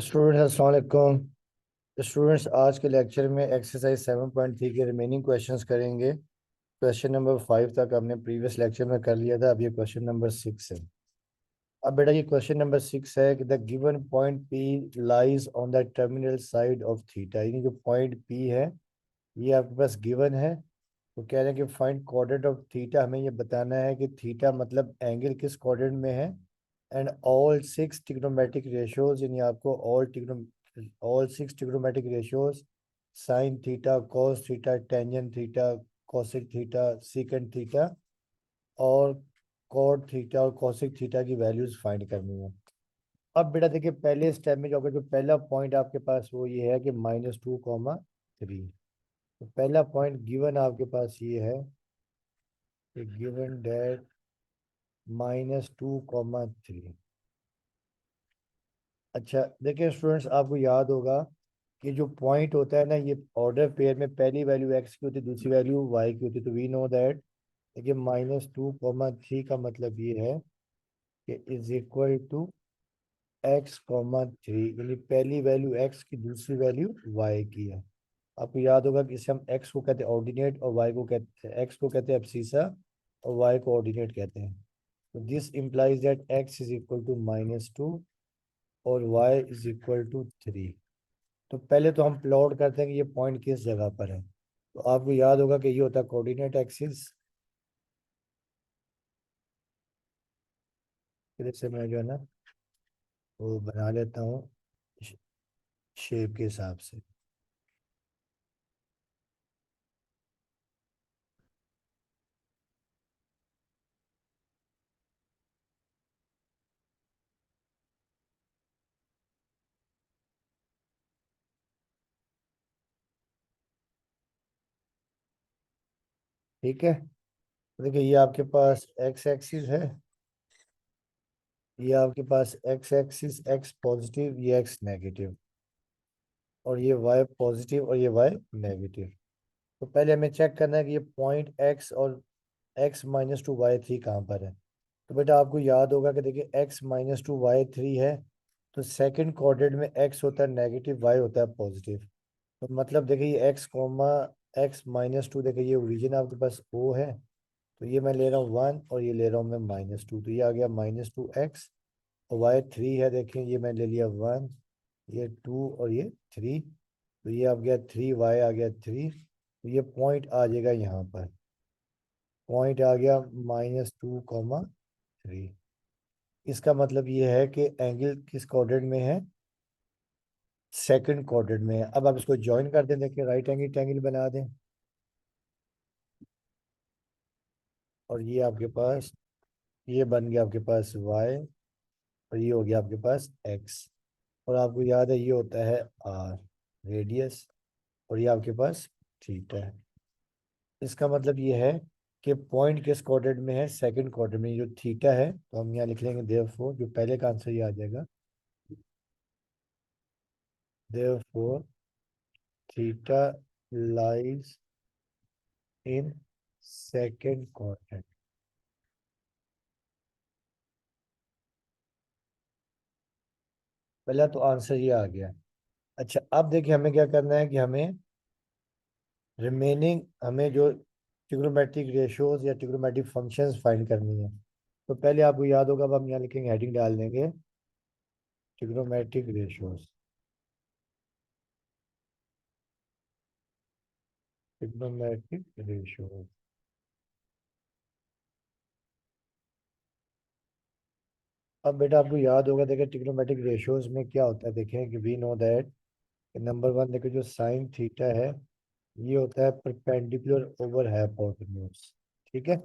Students अस्सलाम वालेकुम। Students आज के लेक्चर में एक्सरसाइज 7.3 के रिमेनिंग क्वेश्चंस करेंगे। क्वेश्चन नंबर 5 तक हमने प्रीवियस लेक्चर में कर लिया था। अब ये क्वेश्चन नंबर 6 है। अब बेटा ये क्वेश्चन नंबर 6 है कि the given point P lies on the terminal side of theta, यानी जो पॉइंट पी है ये आपके पास गिवन है। तो कह रहे हैं कि फाइंड कोऑर्डिनेट ऑफ थीटा। हमें ये बताना है कि थीटा मतलब एंगल किस कोऑर्डिनेट में है। And all six trigonometric ratios, यानी आपको all six trigonometric ratios sine theta, cos theta, tangent theta, cosec theta, secant theta और कॉट थीटा और कोसेक थीटा की वैल्यूज फाइंड करनी है। अब बेटा देखिए पहले स्टेप में जो जो पहला पॉइंट आपके पास वो ये है कि -2, 3। तो पहला पॉइंट गिवन आपके पास ये है कि गिवन डेट -2, 3। अच्छा देखिए स्टूडेंट्स, आपको याद होगा कि जो पॉइंट होता है ना, ये ऑर्डर पेयर में पहली वैल्यू एक्स की होती है, दूसरी वैल्यू वाई की होती है। तो वी नो दैट देखिए -2, 3 का मतलब ये है कि इज इक्वल टू x, 3, यानी पहली वैल्यू एक्स की, दूसरी वैल्यू वाई की है। आपको याद होगा कि इसे हम एक्स को कहते हैं ऑर्डिनेट और वाई को कहते हैं, एक्स को कहते हैं एब्सीसा और वाई को ऑर्डिनेट कहते हैं। तो this implies that x is equal to -2 और y इज इक्वल टू 3। तो पहले तो हम प्लॉट करते हैं कि ये पॉइंट किस जगह पर है। तो आपको याद होगा कि ये होता है कोऑर्डिनेट एक्सिस। फिर से मैं जो है ना वो बना लेता हूँ शेप के हिसाब से। ठीक है, तो देखिए ये आपके पास एक्स एक्सिस है, ये आपके पास एक्स एक्सिस, एक्स पॉजिटिव, ये एक्स नेगेटिव, और ये वाई पॉजिटिव और ये वाई नेगेटिव। तो पहले हमें चेक करना है कि ये पॉइंट एक्स और x-2 y3 कहाँ पर है। तो बेटा आपको याद होगा कि देखिए x-2 y3 है, तो सेकंड कोऑर्डिनेट में x होता है नेगेटिव, y होता है पॉजिटिव। तो मतलब देखिए ये x, x-2, देखिए ये ओरिजिन आपके पास O है। तो ये मैं ले रहा हूँ 1 और ये ले रहा हूँ मैं -2, तो ये आ गया -2x। और y3 है, देखिए ये मैं ले लिया 1, ये 2 और ये 3। तो ये आ गया 3, y आ गया 3। तो ये पॉइंट आ जाएगा यहाँ पर, पॉइंट आ गया -2, 3। इसका मतलब ये है कि एंगल किस कोऑर्डिनेट में है, सेकंड कोऑर्डिनेट में है। अब आप इसको ज्वाइन कर दें, देखिए राइट एंगल ट्रायंगल बना दें। और ये आपके पास ये बन गया आपके पास y और ये हो गया आपके पास x। और आपको याद है ये होता है r रेडियस, और ये आपके पास थीटा है। इसका मतलब ये है कि पॉइंट किस कोऑर्डिनेट में है, सेकंड कोऑर्डिनेट में। जो थीटा है तो हम यहाँ लिख लेंगे देयरफॉर, जो पहले का आंसर ये आ जाएगा, therefore theta lies in second coordinate. पहला तो आंसर ये आ गया। अच्छा अब देखिए हमें क्या करना है कि हमें रिमेनिंग, हमें जो ट्रिग्नोमेट्रिक रेशियोज या ट्रिग्नोमेट्रिक फंक्शंस फाइंड करनी है। तो पहले आपको याद होगा, अब हम यहाँ लिखेंगे, हेडिंग डाल देंगे ट्रिग्नोमेट्रिक रेशियोज। Trigonometric ratios. अब बेटा आपको याद होगा, देखिए ट्रिग्नोमेट्रिक रेशियोज में क्या होता है, देखें कि we know that number one, देखिए जो साइन थीटा है ये होता है परपेंडिकुलर ओवर हाइपोटेन्यूज। ठीक है।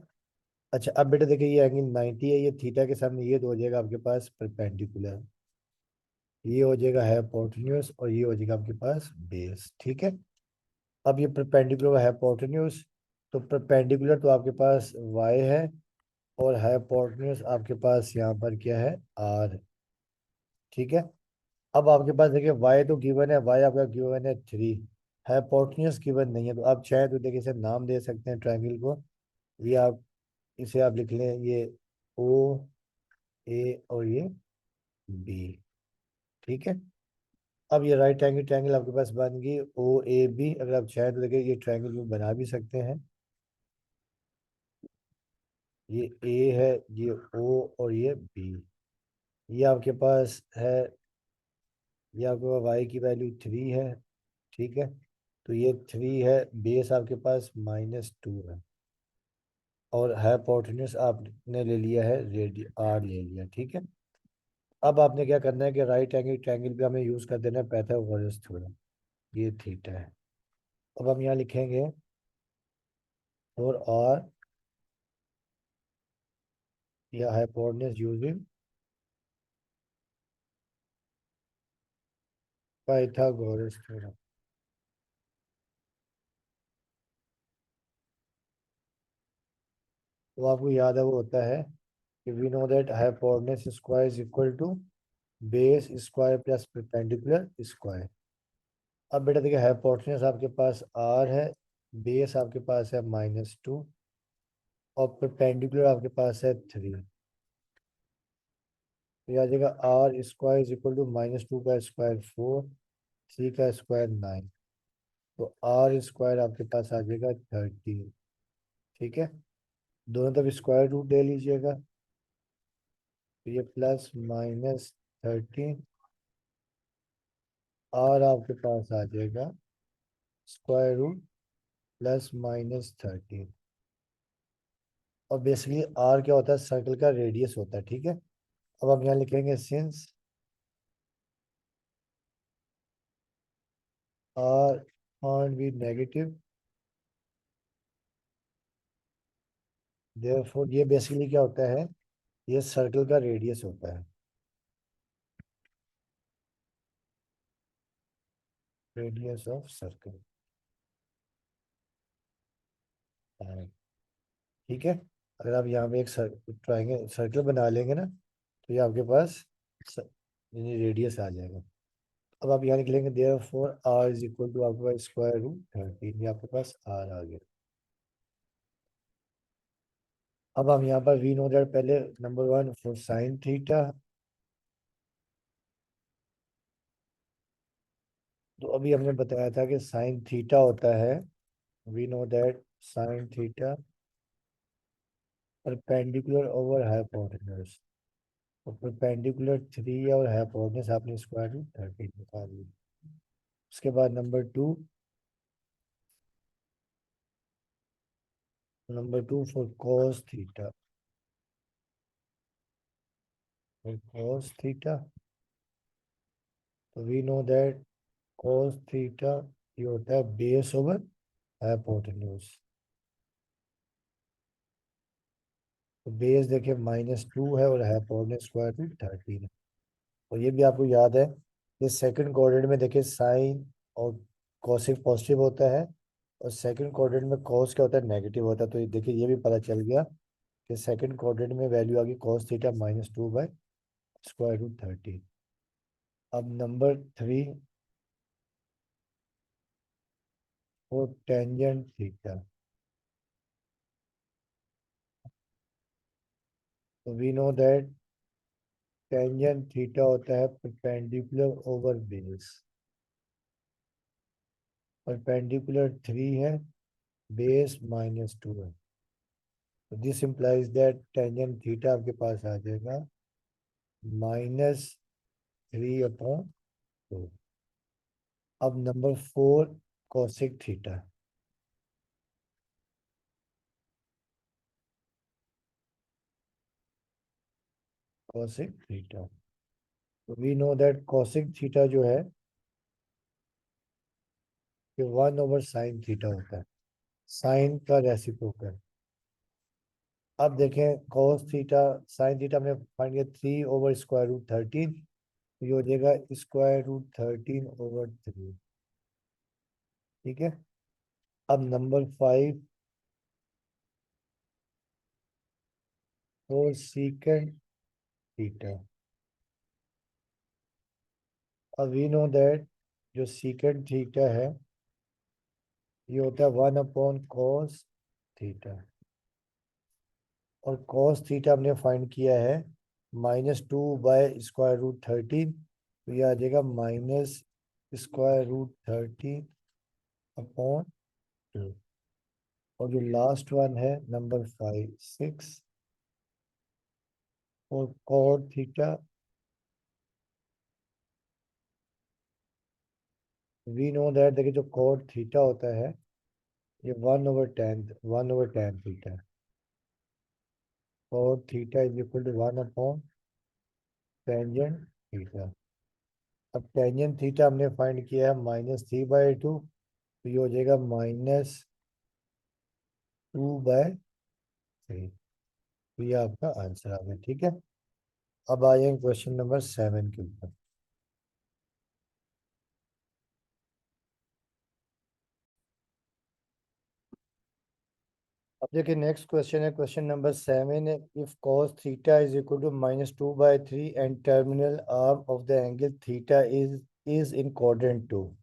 अच्छा अब बेटा देखिए ये एंगल 90 है, ये थीटा के सामने ये तो हो जाएगा आपके पास परपेंडिकुलर, ये हो जाएगा हाइपोटेन्यूज और ये हो जाएगा आपके पास बेस। ठीक है। अब ये परपेंडिकुलर हाइपोटेन्यूज, तो परपेंडिकुलर तो आपके पास y है और हाइपोटेन्यूज आपके पास यहाँ पर क्या है, r। ठीक है। अब आपके पास देखिए y तो गिवन है, y आपका गिवन है 3, हाइपोटेन्यूज गिवन नहीं है। तो आप चाहे तो देखिए इसे नाम दे सकते हैं ट्रायंगल को। ये आप इसे आप लिख लें, ये O A और ये B। ठीक है। अब ये राइट एंगल ट्रायंगल आपके पास बन गई ओ ए बी। अगर आप चाहें तो देखिए ये ट्रायंगल भी बना भी सकते हैं। ये ए है, ये ओ और ये बी। ये आपके पास है, ये आपके पास वाई की वैल्यू 3 है, ठीक है। तो ये 3 है, बेस आपके पास -2 है, और हाइपोटेन्यूज आपने ले लिया है रेडियस आर ले लिया, ठीक है। अब आपने क्या करना है कि राइट एंगल ट्रायंगल पे हमें यूज कर देना है पाइथागोरस थ्योरम। ये थीटा है। अब हम यहाँ लिखेंगे फॉर आर या हाइपोटेन्यूज यूजिंग पाइथागोरस थ्योरम। तो आपको याद है वो होता है कि we know that hypotenuse square is equal to base square plus perpendicular square. अब बेटा देखिए हाइपोटेन्यूज आपके पास आर है, बेस आपके पास है -2, और परपेंडिकुलर आपके पास है 3। तो ये आ जाएगा are square is equal to -2 का स्क्वायर 4, 3 का स्क्वायर 9। तो आर स्क्वायर आपके पास आ जाएगा 13, ठीक है। दोनों तरफ स्क्वायर रूट ले लीजिएगा। तो ये +-13, आर आपके पास आ जाएगा स्क्वायर रूट +-13। और बेसिकली आर क्या होता है, सर्कल का रेडियस होता है, ठीक है। अब हम यहाँ लिखेंगे since are can't be negative, therefore ये बेसिकली क्या होता है, ये सर्कल का रेडियस होता है, रेडियस ऑफ सर्कल, ठीक है। अगर आप यहाँ पे एक ट्रायंगल सर्कल बना लेंगे ना, तो ये आपके पास रेडियस आ जाएगा। अब आप यहाँ निकलेंगे therefore r is equal to आपके पास स्क्वायर रूट 13, ये आपके पास आर आ गया। अब हम यहाँ पर वी नो दैट पहले नंबर 1 फॉर साइन थीटा। तो अभी हमने बताया था कि साइन थीटा होता है, we know that sine theta perpendicular over hypotenuse. तो परपेंडिकुलर 3 और हाइपोटेन्यूज आपने स्क्वायर रूट 13 निकाल ली। उसके बाद number two for cos theta, for cos theta. तो we know that cos theta ये होता है बेस ओवर हाइपोटेन्यूज। तो बेस देखिए -2 है और हाइपोटेन्यूज स्क्वायर रूट 13 है। और ये भी आपको याद है, ये सेकंड क्वाड्रेंट में देखिए साइन और कॉसिक पॉजिटिव होता है, और सेकंड क्वाड्रेंट में कॉस क्या होता है, नेगेटिव होता है। तो ये देखिए ये भी पता चल गया कि सेकंड क्वाड्रेंट में वैल्यू आ गई cos थीटा -2/√13। अब नंबर 3 फॉर टेंजेंट थीटा। तो we know that tangent theta होता है परपेंडिकुलर ओवर बेस। परपेंडिकुलर 3 है, बेस -2 है। तो this implies that tangent theta आपके पास आ जाएगा -3/2। अब number 4 cosec theta. Cosec theta, तो we know that cosec theta जो है कि 1/sin थीटा होता है, साइन का रेसिप्रोकल। अब देखें cos थीटा साइन थीटा हमने फाइंड किया 3/√13। ये हो जाएगा √13/3, ठीक है। अब नंबर 5 फोर सीकेंड थीटा। अब वी नो दैट जो सीकेंड थीटा है ये होता है 1/cos थीटा, और cos थीटा हमने फाइंड किया है -2/√13। तो ये आ जाएगा -3 स्क्वायर रूट 30/2। और जो लास्ट वन है नंबर 5 6 और cot theta, we know that, देखिए जो कॉट थीटा होता है ये 1/10 थीटा है। Cot theta is equal to 1/टेंजेंट थीटा। अब टेंजेंट थीटा हमने फाइंड किया है -3/2, तो ये हो जाएगा -2/3। तो ये आपका आंसर आ गया, ठीक है। अब आ जाएंगे क्वेश्चन नंबर 7 के ऊपर। अब देखिए नेक्स्ट क्वेश्चन है क्वेश्चन नंबर 7 है, if cos theta is equal to -2/3 and terminal arm of the angle theta is in quadrant 2,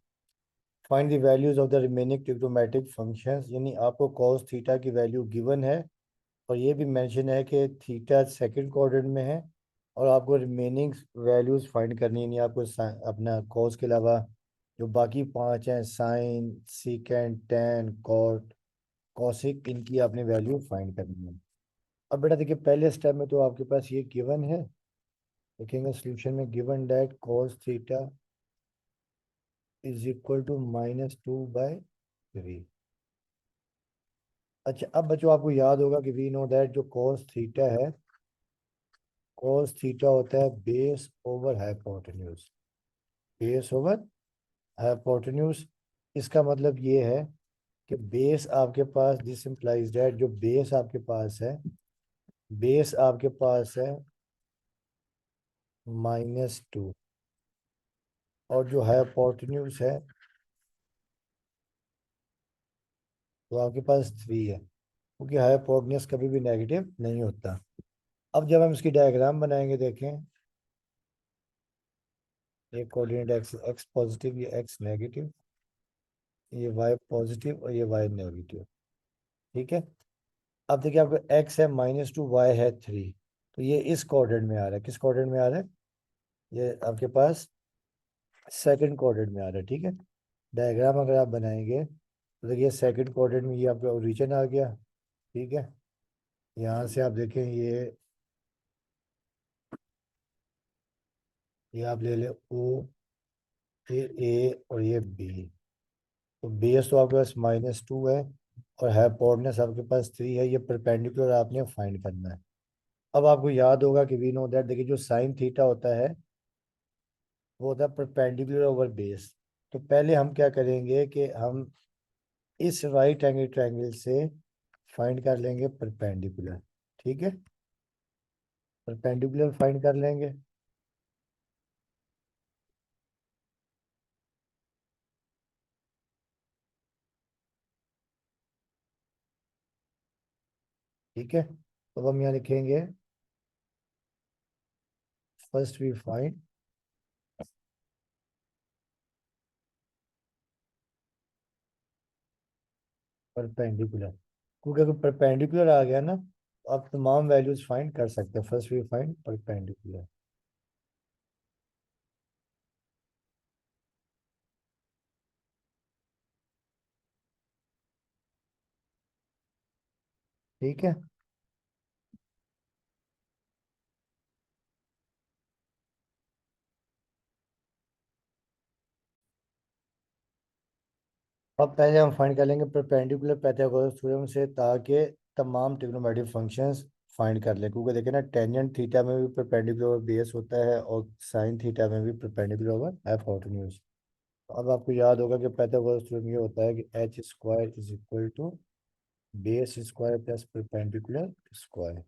find the values of the remaining trigonometric functions. यानी आपको cos थीटा की value given है और ये भी mention है कि थीटा सेकंड क्वाड्रेंट में है, और आपको रिमेनिंग वैल्यूज फाइंड करनी है। यानी आपको अपना cos के अलावा जो बाकी पांच हैं, sine, secant, tan, cot, cosec, इनकी आपने वैल्यू फाइंड करनी है। अब बेटा देखिए पहले स्टेप में तो आपके पास ये गिवन है, देखेंगे सोल्यूशन में given that cos theta is equal to -2/3। अच्छा अब बच्चों आपको याद होगा कि वी नो दैट जो cos थीटा है, cos थीटा होता है base over hypotenuse, base over hypotenuse. इसका मतलब ये है कि बेस आपके पास, दिस इंप्लाइज दैट जो बेस आपके पास है, बेस आपके पास है -2, और जो हाइपोटेन्यूज है वो आपके पास 3 है, क्योंकि हाइपोटेन्यूज कभी भी नेगेटिव नहीं होता। अब जब हम इसकी डायग्राम बनाएंगे, देखें ये कोऑर्डिनेट एक्स, एक्स पॉजिटिव, ये एक्स नेगेटिव, ये वाई पॉजिटिव और ये वाई नेगेटिव, ठीक है। अब देखिए आपको एक्स है -2, वाई है 3, तो ये इस कोऑर्डिनेट में आ रहा है। किस कोऑर्डिनेट में आ रहा है? ये आपके पास सेकंड कोऑर्डिनेट में आ रहा है, ठीक है। डायग्राम अगर आप बनाएंगे तो देखिए सेकंड कोऑर्डिनेट में ये आपका ओरिजिन आ गया, ठीक है। यहाँ से आप देखें ये आप ले ले ओ, ये ए और ये बी। तो बेस तो आपके पास -2 है और हाइपोटेन्यूज आपके पास 3 है, ये परपेंडिकुलर आपने फाइंड करना है। अब आपको याद होगा कि वी नो दैट, देखिए जो साइन थीटा होता है वो होता है परपेंडिकुलर ओवर बेस। तो पहले हम क्या करेंगे कि हम इस राइट एंगल ट्रायंगल से फाइंड कर लेंगे परपेंडिकुलर, ठीक है। परपेंडिकुलर फाइंड कर लेंगे, ठीक है। तो हम यहाँ लिखेंगे फर्स्ट वी फाइंड परपेंडिकुलर, क्योंकि अगर परपेंडिकुलर आ गया ना तो आप तमाम वैल्यूज फाइंड कर सकते हैं। फर्स्ट वी फाइंड परपेंडिकुलर, ठीक है। अब पहले हम फाइंड कर लेंगे परपेंडिकुलर पाइथागोरस थ्योरम से, ताकि तमाम ट्रिग्नोमेट्रिक फंक्शंस फाइंड कर लें। क्योंकि देखिए ना टेंजेंट थीटा में भी परपेंडिकुलर ओवर बेस होता है और साइन थीटा में भी परपेंडिकुलर ओवर हाइपोटेन्यूज। अब आपको याद होगा कि पाइथागोरस थ्योरम ये होता है कि h square is equal to base square plus perpendicular square.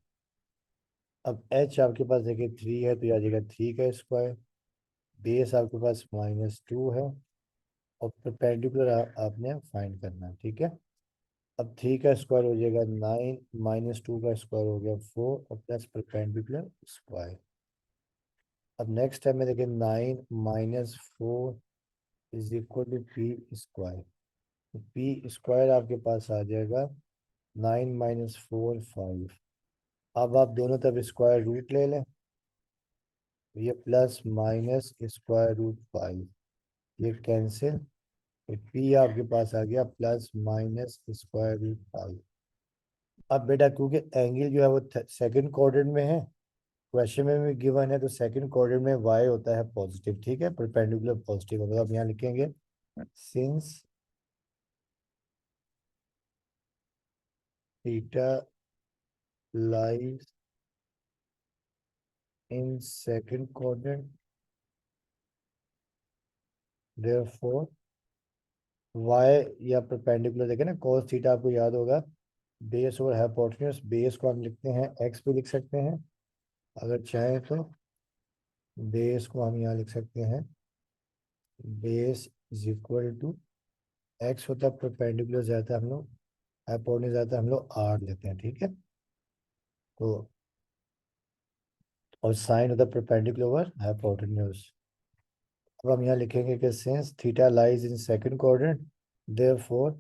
अब एच आपके पास देखिए 3 है, तो ये आ जाएगा 3 का स्क्वायर। बेस आपके पास -2 है और परपेंडिकुलर आपने फाइंड करना है, ठीक है। अब 3 का स्क्वायर हो जाएगा 9, -2 का स्क्वायर हो गया 4 और प्लस परपेंडिकुलर स्क्वायर। अब नेक्स्ट टाइम में देखिए 9 - 4 is equal to p square. तो पी स्क्वायर आपके पास आ जाएगा 9 - 4 5। अब आप दोनों तरफ स्क्वायर रूट ले लें, तो ये प्लस माइनस स्क्वायर रूट 5। ये कैंसिल, पी आपके पास आ गया प्लस माइनस स्क्वायर रूट 5। अब बेटा क्योंकि एंगल जो है वो सेकंड क्वाड्रेंट में है, क्वेश्चन में भी गिवन है, तो सेकंड क्वाड्रेंट में वाई होता है पॉजिटिव, ठीक है, परपेंडिकुलर पॉजिटिव होगा। अब यहाँ लिखेंगे since theta lies in second quadrant therefore y, या परपेंडिकुलर देखे ना, cos थीटा आपको याद होगा, बेस और हाइपोटेन्यूज, बेस को हम लिखते हैं एक्स भी लिख सकते हैं अगर चाहें तो, बेस को हम यहाँ लिख सकते हैं base is equal to x होता है परपेंडिकुलर जाता है हम लोग, हाइपोटेन्यूज जाता है हम लोग आर लेते हैं, ठीक है। तो और साइन होता है परपेंडिकुलर ओवर हाइपोटेन्यूज। अब हम यहाँ लिखेंगे कि since theta lies in second quadrant therefore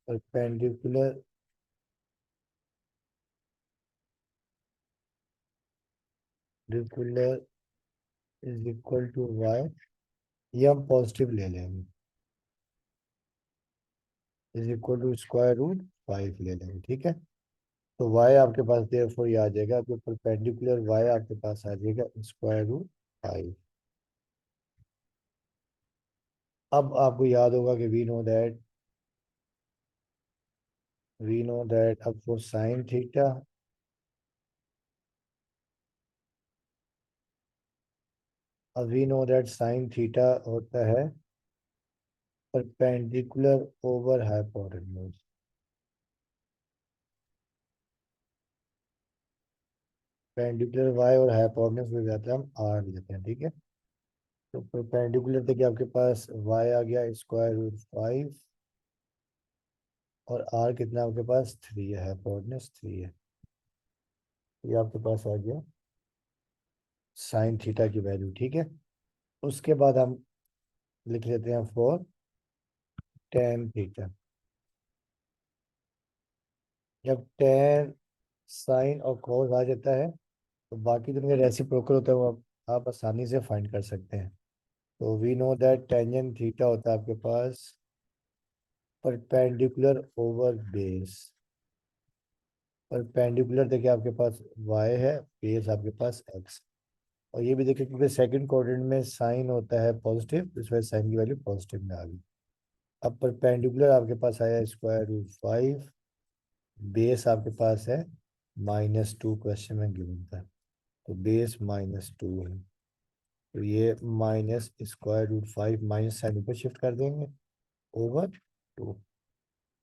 perpendicular perpendicular is equal to y, ये हम पॉजिटिव ले लेंगे, is equal to square root 5 ले लेंगे, ठीक है। तो y आपके पास देयरफॉर ये आ जाएगा, आपके परपेंडिकुलर y आपके पास आ जाएगा स्क्वायर रूट 5। अब आपको याद होगा कि वी नो दैट अब फॉर साइन थीटा, अब we know that sine theta होता है perpendicular over hypotenuse. Perpendicular y और हाइपोटेन्यूज में जाता है हम r लेते हैं, ठीक है। तो परपेंडिकुलर देखिए आपके पास y आ गया स्क्वायर रूट 5, और r कितना आपके पास 3 है, हाइपोटेन्यूज 3 है। ये आपके पास आ गया साइन थीटा की वैल्यू, ठीक है। उसके बाद हम लिख लेते हैं फॉर टेन थीटा। जब टेन साइन और कॉस आ जाता है तो बाकी दुनिया रेसिप्रोकल होता है, वो आप आसानी से फाइंड कर सकते हैं। तो we know that tangent theta होता है आपके पास परपेंडिकुलर ओवर बेस। परपेंडिकुलर देखिए आपके पास y है, बेस आपके पास x। और ये भी देखिए क्योंकि सेकंड क्वाड्रेंट में साइन होता है पॉजिटिव, इस वजह साइन की वैल्यू पॉजिटिव में आ गई। अब परपेंडिकुलर आपके पास आया स्क्वायर रूट 5, बेस आपके पास है -2, क्वेश्चन में गिवन था, तो बेस -2 है। तो ये minus square root 5 minus sign ऊपर शिफ्ट कर देंगे ओवर 2,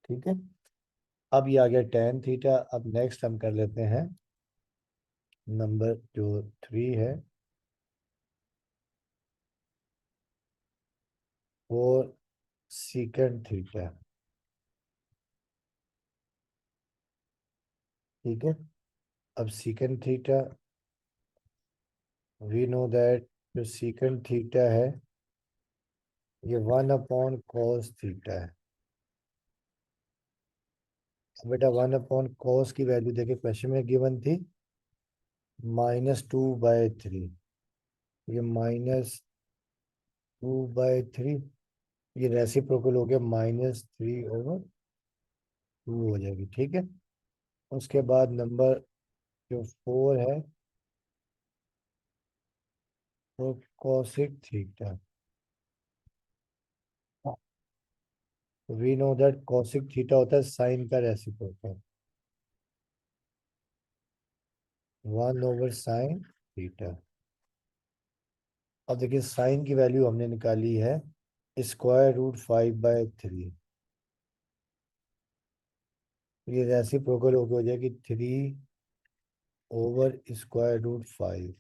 ठीक है। अब ये आ गया टेन थीटा। अब नेक्स्ट हम कर लेते हैं नंबर जो 3 है, और सीकेंड थीटा, ठीक है। अब secant theta, we know that जो सीकेंड थीटा है ये 1/cos थीटा है। अब बेटा 1/cos की वैल्यू देखिए क्वेश्चन में गिवन थी -2/3, ये -2/3, ये रेसिप्रोकल हो गया -3/2 हो जाएगी, ठीक है। उसके बाद नंबर जो 4 है वो cosec theta. We know that cosec theta होता है साइन का रेसिप्रोकल, 1/sin थीटा। अब देखिए साइन की वैल्यू हमने निकाली है स्क्वायर रूट 5/3, ये रेसिप्रोकल हो जाएगी 3/स्क्वायर रूट 5।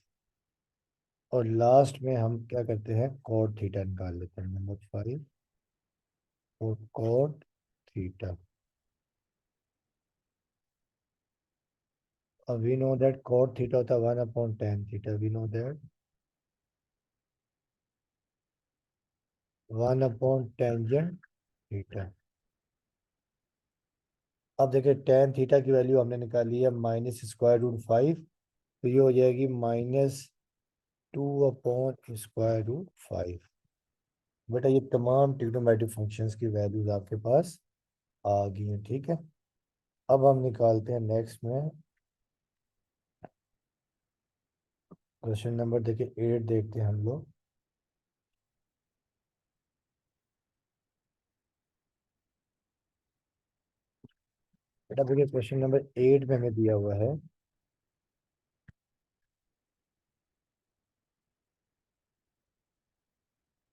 और लास्ट में हम क्या करते हैं कॉट थीटा निकाल लेते हैं, नंबर 5 और कॉट थीटा। अब we know that cot theta होता है 1/tan theta, we know that 1/टेंजेंट थीटा। अब देखिए टेन थीटा की वैल्यू हमने निकाली है -√5, तो ये हो जाएगी -2/√5। बेटा ये तमाम ट्रिग्नोमेट्रिक फंक्शंस की वैल्यूज आपके पास आ गई हैं, ठीक है। अब हम निकालते हैं नेक्स्ट में क्वेश्चन नंबर, देखिए 8 देखते हैं हम लोग। बेटा देखिए क्वेश्चन नंबर 8 में हमें दिया हुआ है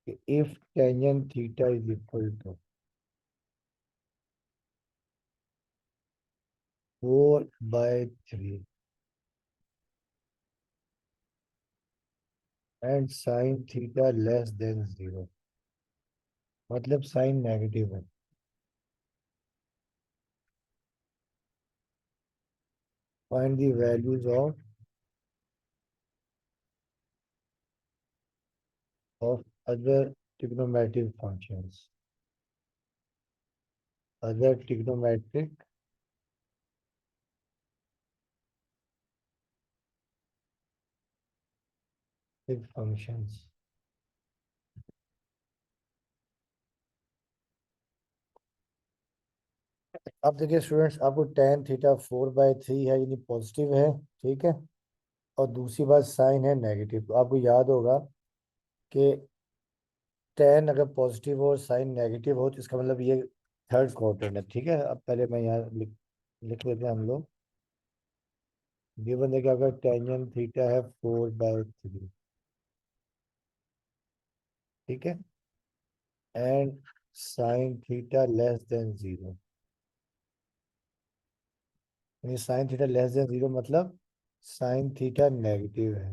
कि if tangent theta is equal to 4/3 and sine theta less than 0, मतलब साइन नेगेटिव है। Find the values of other trigonometric functions, other trigonometric functions. अब देखिए स्टूडेंट्स, आपको टेन थीटा 4/3 है, यानी पॉजिटिव है, ठीक है। और दूसरी बात साइन है नेगेटिव। तो आपको याद होगा कि टेन अगर पॉजिटिव हो और साइन नेगेटिव हो तो इसका मतलब ये थर्ड क्वाड्रेंट है, ठीक है। अब पहले मैं यहाँ लिख लेते हैं हम लोग। गिवन देखिए अगर टेंजेंट थीटा है 4/3, ठीक है, and sine theta less than 0, यानी साइन थीटा लेस देन 0 मतलब साइन थीटा नेगेटिव है।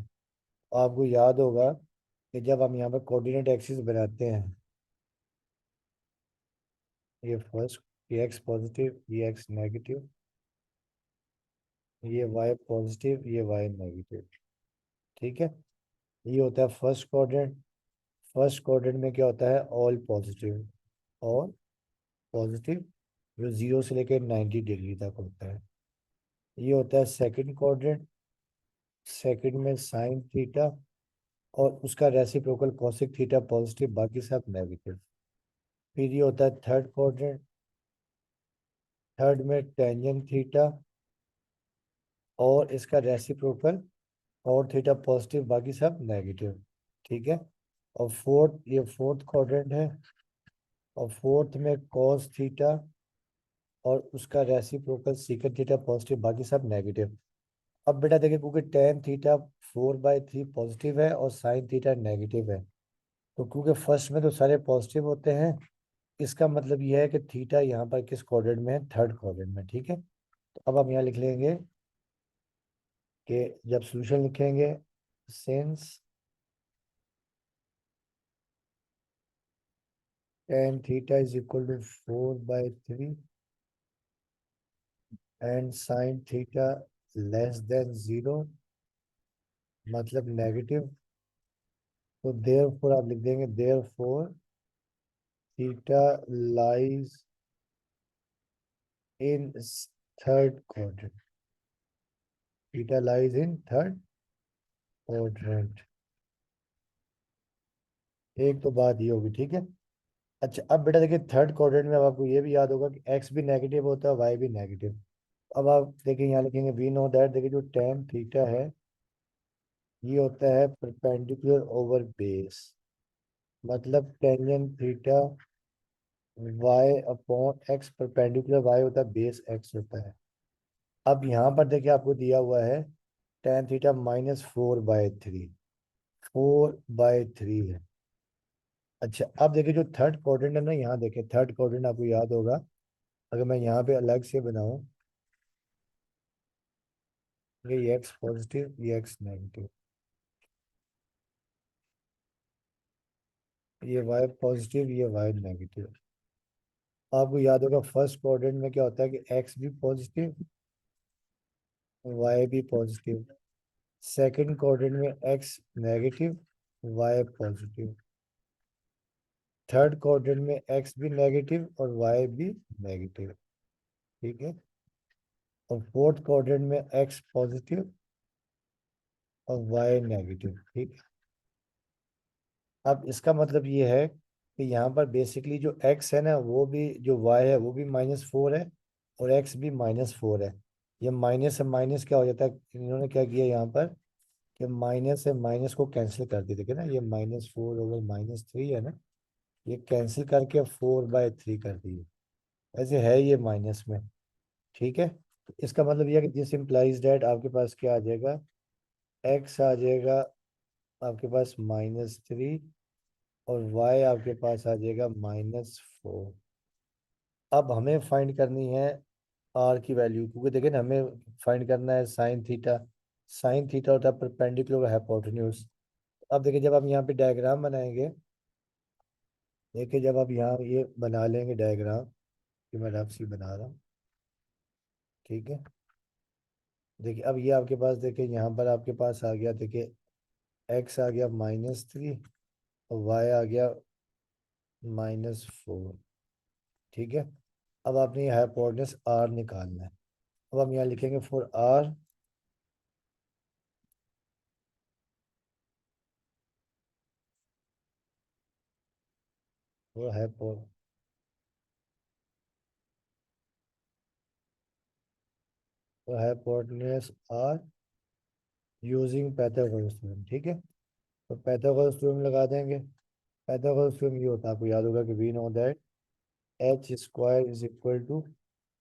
आपको याद होगा कि जब हम यहाँ पर कोऑर्डिनेट एक्सिस बनाते हैं, ये फर्स्ट, ये एक्स पॉजिटिव, ये एक्स नेगेटिव, ये वाई पॉजिटिव, ये वाई नेगेटिव, ठीक है। ये होता है फर्स्ट क्वाड्रेंट। फर्स्ट क्वाड्रेंट में क्या होता है, ऑल पॉजिटिव, और पॉजिटिव जो 0 से लेकर 90 डिग्री तक होता है। ये होता है सेकंड क्वाड्रेंट। सेकंड में साइन थीटा और उसका रेसिप्रोकल कॉसिक थीटा पॉजिटिव, बाकी सब नेगेटिव। फिर ये होता है थर्ड क्वाड्रेंट। थर्ड में टेंजेंट थीटा और इसका रेसिप्रोकल और थीटा पॉजिटिव, बाकी सब नेगेटिव, ठीक है। और फोर्थ, ये फोर्थ क्वाड्रेंट है, और फोर्थ में कॉस थीटा और उसका रेसिप्रोकल सीकंट थीटा पॉजिटिव, बाकी सब नेगेटिव। अब बेटा देखिए क्योंकि टेन थीटा 4/3 पॉजिटिव है और साइन थीटा नेगेटिव है, तो क्योंकि फर्स्ट में तो सारे पॉजिटिव होते हैं, इसका मतलब यह है कि थीटा यहाँ पर किस क्वाड्रेंट में है, थर्ड क्वाड्रेंट में, ठीक है। तो अब हम यहाँ लिख लेंगे कि जब सोल्यूशन लिखेंगे, since tan theta is equal to 4/3 and sin theta less than 0, मतलब नेगेटिव, तो देयरफॉर आप लिख देंगे therefore theta lies in third quadrant, theta lies in third quadrant. एक तो बात ये होगी, ठीक है। अच्छा अब बेटा देखिए थर्ड क्वाड्रेंट में अब आपको ये भी याद होगा कि एक्स भी नेगेटिव होता है, वाई भी नेगेटिव। अब आप देखिए यहाँ लिखेंगे वी नो दैट, देखिए जो टेन थीटा है ये होता है परपेंडिकुलर ओवर बेस, मतलब tangent theta Y upon X, perpendicular Y होता है, बेस एक्स होता है। अब यहाँ पर देखिए आपको दिया हुआ है टेन थीटा -4/3, 4/3 है। अच्छा अब देखिए जो थर्ड क्वाड्रेंट है ना, यहाँ देखिए थर्ड क्वाड्रेंट आपको याद होगा, अगर मैं यहाँ पे अलग से बनाऊं, ये एक्स पॉजिटिव, ये एक्स नेगेटिव, ये वाई पॉजिटिव, ये वाई नेगेटिव। आपको याद होगा फर्स्ट क्वाड्रेंट में क्या होता है कि एक्स भी पॉजिटिव, वाई भी पॉजिटिव। सेकंड क्वाड्रेंट में X negative, Y positive. Third quadrant में एक्स भी नेगेटिव और वाई भी नेगेटिव, ठीक है। और फोर्थ क्वाड्रेंट में एक्स पॉजिटिव और वाई नेगेटिव, ठीक है। अब इसका मतलब ये है कि यहाँ पर बेसिकली जो x है ना, वो भी जो y है वो भी -4 है, और x भी -4 है। ये माइनस से माइनस क्या हो जाता है, इन्होंने क्या किया यहाँ पर कि माइनस से माइनस को कैंसिल कर दिया। देखिए ना, ये -4/-3 है ना, ये कैंसिल करके 4/3 कर दिए। ऐसे है ये माइनस में। ठीक है, तो इसका मतलब यह है कि दिस इम्प्लाइज डैट आपके पास क्या आ जाएगा, x आ जाएगा आपके पास -3, और y आपके पास आ जाएगा -4। अब हमें फाइंड करनी है r की वैल्यू, क्योंकि देखिए ना, हमें फाइंड करना है साइन थीटा। साइन थीटा होता है परपेंडिकुलर हाइपोटेन्यूज। अब देखिए, जब आप यहाँ पे डायग्राम बनाएंगे, देखिए जब आप यहाँ ये बना लेंगे डायग्राम, कि मैं रफ सी बना रहा हूँ। ठीक है, देखिए अब ये आपके पास, देखिए यहाँ पर आपके पास आ गया, देखिए x आ गया -3, और y आ गया -4। ठीक है, अब आपने ये हाइपोटेन्यूज r निकालना है। अब हम यहाँ लिखेंगे फॉर r, वो hypotenuse r using Pythagoras theorem. ठीक है, तो पाइथागोरस थ्योरम लगा देंगे। पाइथागोरस थ्योरम ये होता है, आपको याद होगा कि we know that H square is equal to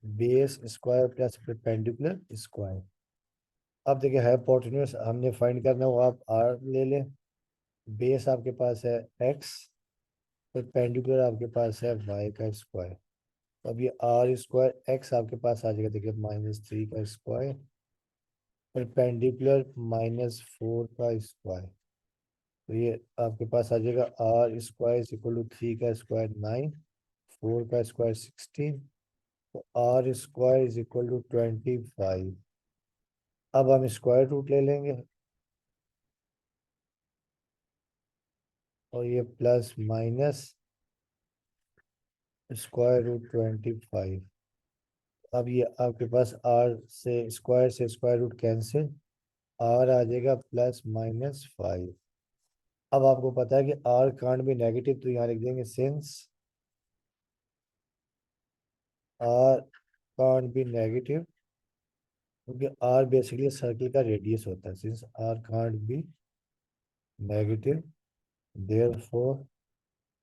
base square plus perpendicular square. अब देखिए हाइपोटेन्यूज हमने फाइंड करना है, वो आप आर ले लें। बेस आपके पास है एक्स, परपेंडिकुलर आपके पास है वाई का स्क्वायर। तो अब ये आर स्क्वायर एक्स आपके पास आ जाएगा, देखिए -3 का स्क्वायर, परपेंडिकुलर -4 का स्क्वायर। तो ये आपके पास आ जाएगा are square is equal to 3 का स्क्वायर 9, 4 का स्क्वायर 16, तो R square is equal to 25। अब हम स्क्वायर रूट ले लेंगे, और ये प्लस माइनस स्क्वायर रूट 25। अब ये आपके पास आर से स्क्वायर रूट कैंसिल, आर आ जाएगा +-5। अब आपको पता है कि आर कांट भी नेगेटिव, तो यहाँ लिख देंगे since are can't be negative, क्योंकि आर बेसिकली सर्किल का रेडियस होता है। Since are can't be negative, therefore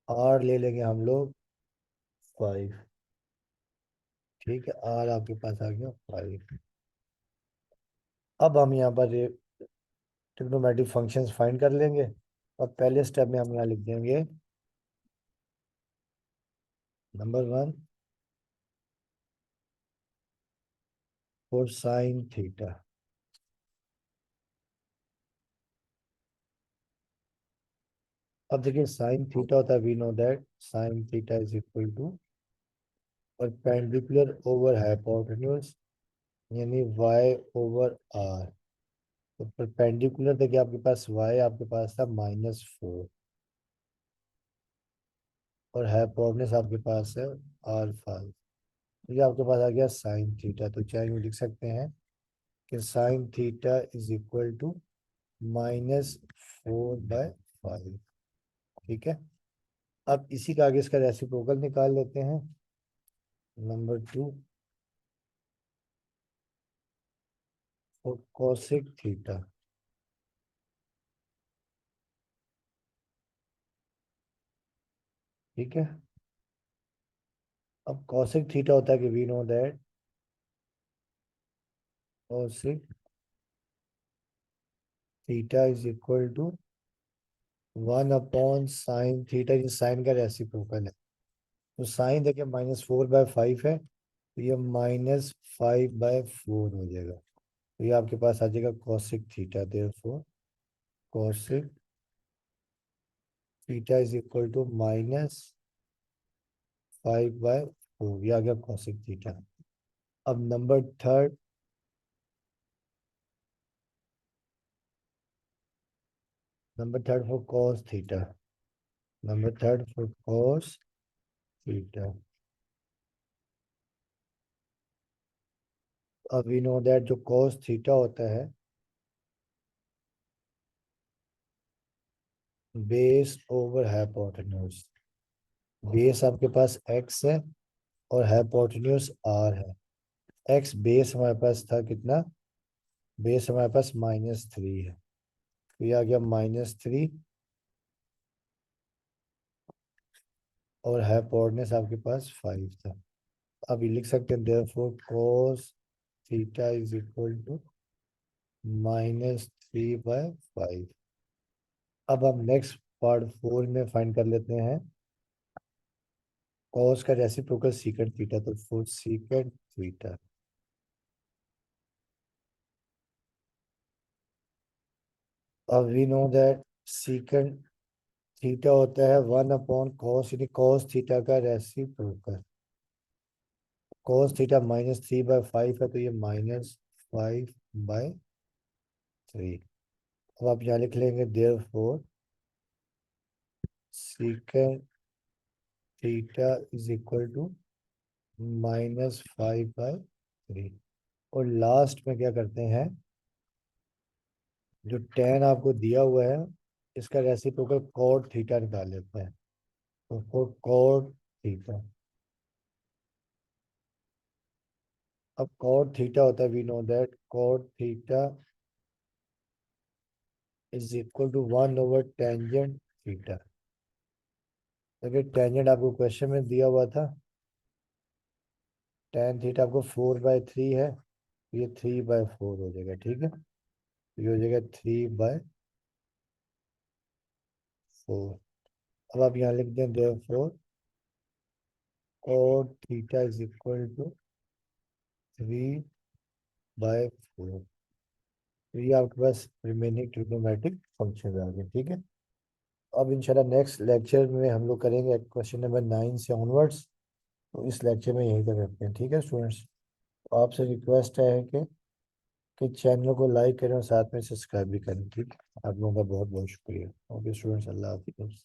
R ले लेंगे हम लोग 5। ठीक है, आर आपके पास आ गया 5। अब हम यहाँ पर ट्रिग्नोमेट्रिक फंक्शंस फाइंड कर लेंगे, और पहले स्टेप में हम यहाँ लिख देंगे नंबर 1 फॉर साइन थीटा। अब देखिए साइन थीटा होता है, we know that sine theta is equal to perpendicular over hypotenuse, यानी y ओवर r। तो परपेंडिकुलर देखिए आपके पास y आपके पास था -4, और हाइपोटेन्यूज आपके पास है r5। तो ये आपके पास आ गया साइन थीटा। तो क्या यूँ लिख सकते हैं कि sine theta is equal to -4/5। ठीक है, अब इसी का आगे इसका रेसिप्रोकल निकाल लेते हैं। नंबर 2 और कोसेक थीटा। ठीक है, अब कोसेक थीटा होता है कि we know that cosec theta is equal to 1/साइन थीटा, ये साइन का रेसिप्रोकल है। तो साइन देखिए -4/5 है, तो ये -5/4 हो जाएगा। तो ये आपके पास आ जाएगा cosec theta, therefore cosec theta is equal to -5/4। ये आ गया कोसेक थीटा। अब number third for cos theta. Number third for cos theta. अब वी नो दैट जो कॉस थीटा होता है, बेस ओवर हाइपोटेन्यूज। बेस आपके पास x है और हाइपोटेन्यूज r है। x बेस हमारे पास था कितना, बेस हमारे पास -3 है, तो ये आ गया -3, और हाइपोटेन्यूज आपके पास 5 था। अब ये लिख सकते हैं therefore cos theta is equal to -3/5। अब हम नेक्स्ट पार्ट 4 में फाइंड कर लेते हैं cos का रेसिप्रोकल सीकेंट थीटा, तो फोर सीकेंट थीटा। अब we know that secant theta होता है 1/cos, यानी cos थीटा का रेसिप्रोकल। cos थीटा -3/5 है, तो ये -5/3। अब आप यहाँ लिख लेंगे therefore secant theta is equal to -5/3। और लास्ट में क्या करते हैं, जो tan आपको दिया हुआ है इसका रेसिप्रोकल cot थीटा निकाल लेते हैं। तो cot थीटा, अब cot थीटा होता है, we know that cot theta is equal to 1/टेंजेंट थीटा। अगर टेंजेंट आपको क्वेश्चन में दिया हुआ था, tan थीटा आपको 4/3 है, ये 3/4 हो जाएगा, ठीक है, ये हो जाएगा 3/4। अब आप यहाँ लिख दें therefore cot theta is equal to 3/4। तो ये आपके पास रिमेनिंग ट्रिग्नोमेट्रिक फंक्शन आ गए, ठीक है। अब इंशाल्लाह नेक्स्ट लेक्चर में हम लोग करेंगे क्वेश्चन नंबर 9 से ऑनवर्ड्स। तो इस लेक्चर में यहीं तक रखते हैं, ठीक है स्टूडेंट्स। आपसे रिक्वेस्ट है कि चैनल को लाइक करें और साथ में सब्सक्राइब भी करें, ठीक है। आप लोगों का बहुत बहुत शुक्रिया। ओके स्टूडेंट्स, अल्लाह हाफिज़।